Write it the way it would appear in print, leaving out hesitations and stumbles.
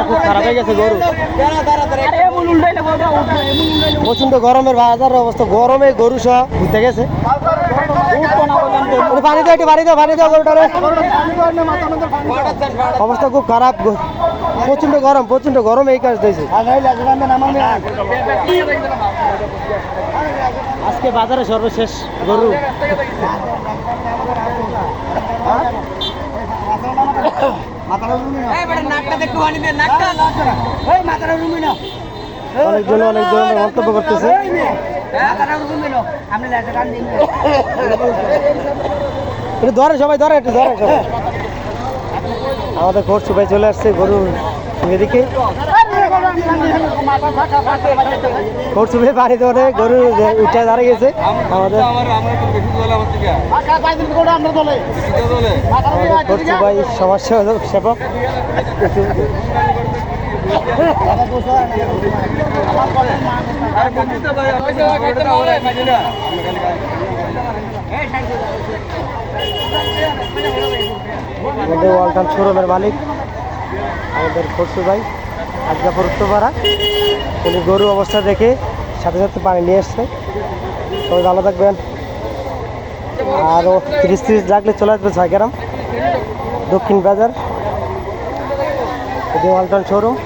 অবস্থা খুব খারাপ হয়ে গেছে গরু। প্রচন্ড গরমের বাজারের অবস্থা, গরমে গরু সহ ঘুরতে গেছে। পানি দাও, একটু পানি দাও, পানি দাও গরুটারে। অবস্থা খুব খারাপ, প্রচন্ড গরম এই কাজ দিয়েছে। আজকে বাজারে সর্বশেষ গরু। অনেকজন অনেক ধরনের মন্তব্য করতেছে। একটু ধরে সবাই, ধরে একটু ধরে সবাই। আমাদের ঘর সবাই চলে আসছে গরু এদিকে। ঘর সুবে পানি ধরে গরু উঠে দাঁড়িয়ে গেছে। আমাদের ঘর সুবাই সমস্যা সেবক। ওয়ালটন শোরুমের মালিক আমাদের খরসু ভাই আজগাপুর উত্তরপাড়া। তিনি গরু অবস্থা দেখে সাথে সাথে পানি নিয়ে এসছে। সবাই ভালো থাকবেন। আরও 30 ডাকলে চলে আসবে ছয়গ্রাম দক্ষিণ বাজার, ওয়ালটন শোরুম।